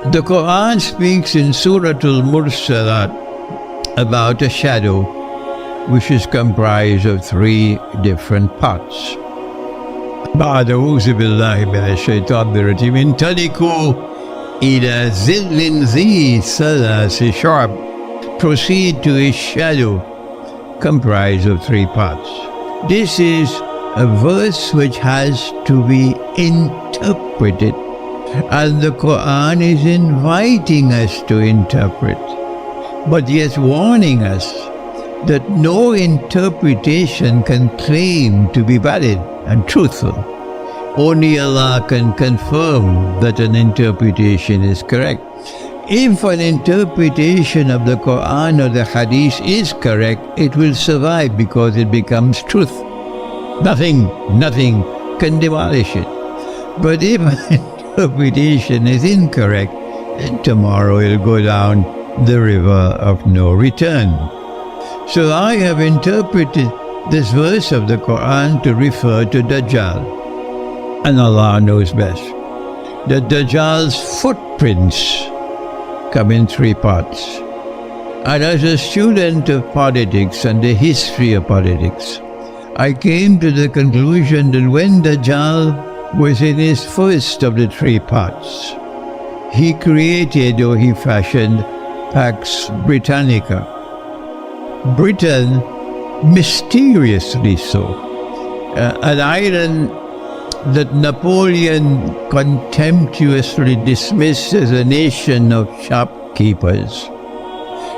The Quran speaks in Surah Al-Mursalat about a shadow which is comprised of three different parts. بعد أعوذ بالله من الشيطان الرجيم انطلقوا إلى ظل ذي ثلاث شعب. Proceed to a shadow comprised of three parts. This is a verse which has to be interpreted, and the Quran is inviting us to interpret, but yet warning us that no interpretation can claim to be valid and truthful. Only Allah can confirm that an interpretation is correct. If an interpretation of the Quran or the Hadith is correct, it will survive because it becomes truth. Nothing can demolish it. But if an interpretation is incorrect, then tomorrow it will go down the river of no return. So I have interpreted this verse of the Quran to refer to Dajjal. And Allah knows best. The Dajjal's footprints come in three parts. And as a student of politics and the history of politics, I came to the conclusion that when Dajjal was in his first of the three parts, he created or he fashioned Pax Britannica. Britain, mysteriously so, an island that Napoleon contemptuously dismissed as a nation of shopkeepers.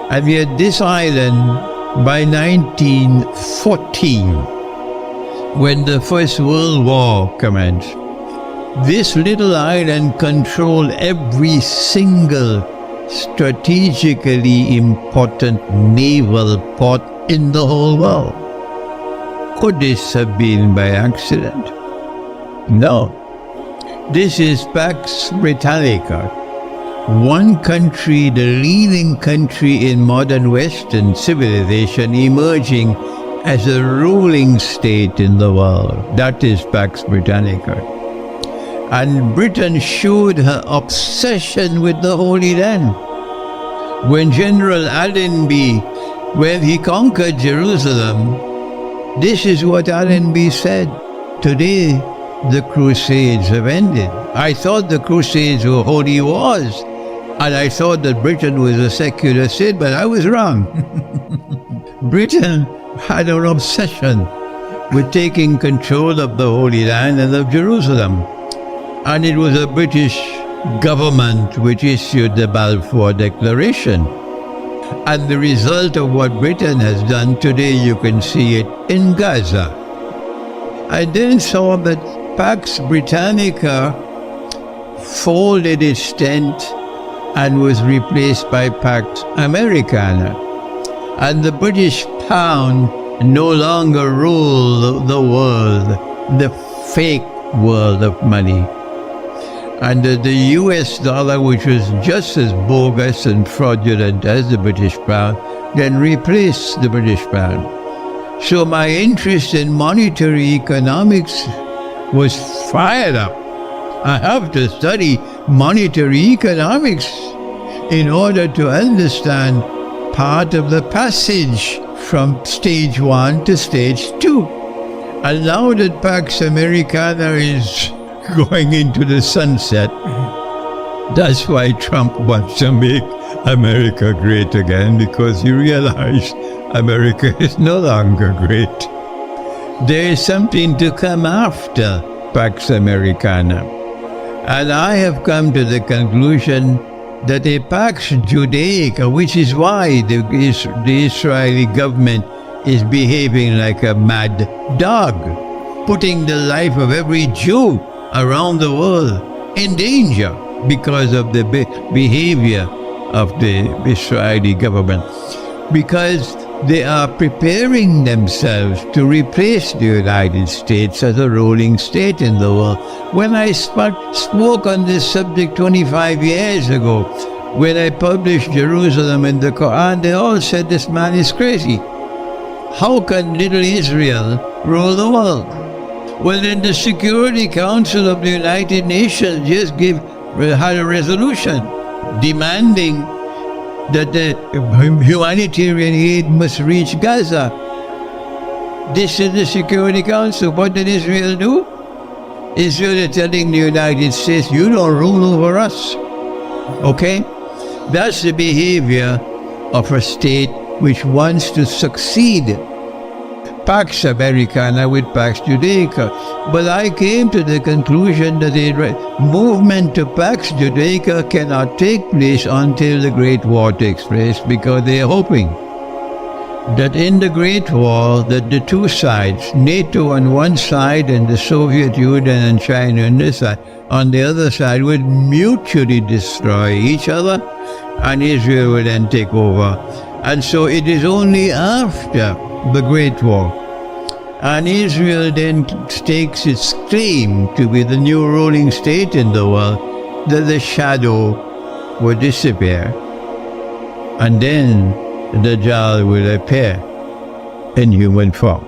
And yet this island, by 1914, when the First World War commenced, this little island controlled every single strategically important naval port in the whole world. Could this have been by accident? No. This is Pax Britannica, one country, the leading country in modern Western civilization, emerging as a ruling state in the world. That is Pax Britannica. And Britain showed her obsession with the Holy Land. When General Allenby, when he conquered Jerusalem, this is what Allenby said: today the Crusades have ended. I thought the Crusades were holy wars, and I thought that Britain was a secular state, but I was wrong. Britain had an obsession with taking control of the Holy Land and of Jerusalem. And it was a British government which issued the Balfour Declaration. And the result of what Britain has done today, you can see it in Gaza. I then saw that Pax Britannica folded its tent and was replaced by Pax Americana. And the British pound no longer ruled the world, the fake world of money. And the US dollar, which was just as bogus and fraudulent as the British pound, then replaced the British pound. So my interest in monetary economics was fired up. I have to study monetary economics in order to understand part of the passage from stage 1 to stage 2. And now that Pax Americana is going into the sunset, that's why Trump wants to make America great again, because he realized America is no longer great. There is something to come after Pax Americana. And I have come to the conclusion that a Pax Judaica, which is why the Israeli government is behaving like a mad dog, putting the life of every Jew around the world in danger because of the behavior of the Israeli government, because they are preparing themselves to replace the United States as a ruling state in the world. When I spoke on this subject 25 years ago, when I published Jerusalem in the Quran, they all said this man is crazy. How can little Israel rule the world? Well, then the Security Council of the United Nations just had a resolution demanding that the humanitarian aid must reach Gaza. This is the Security Council. What did Israel do? Israel is telling the United States, you don't rule over us. Okay? That's the behavior of a state which wants to succeed. Pax Americana with Pax Judaica. But I came to the conclusion that the movement to Pax Judaica cannot take place until the Great War takes place, because they are hoping that in the Great War, that the two sides, NATO on one side and the Soviet Union and China on the other side, would mutually destroy each other, and Israel would then take over. And so it is only after the Great War, and Israel then stakes its claim to be the new ruling state in the world, that the shadow will disappear, and then Dajjal will appear in human form.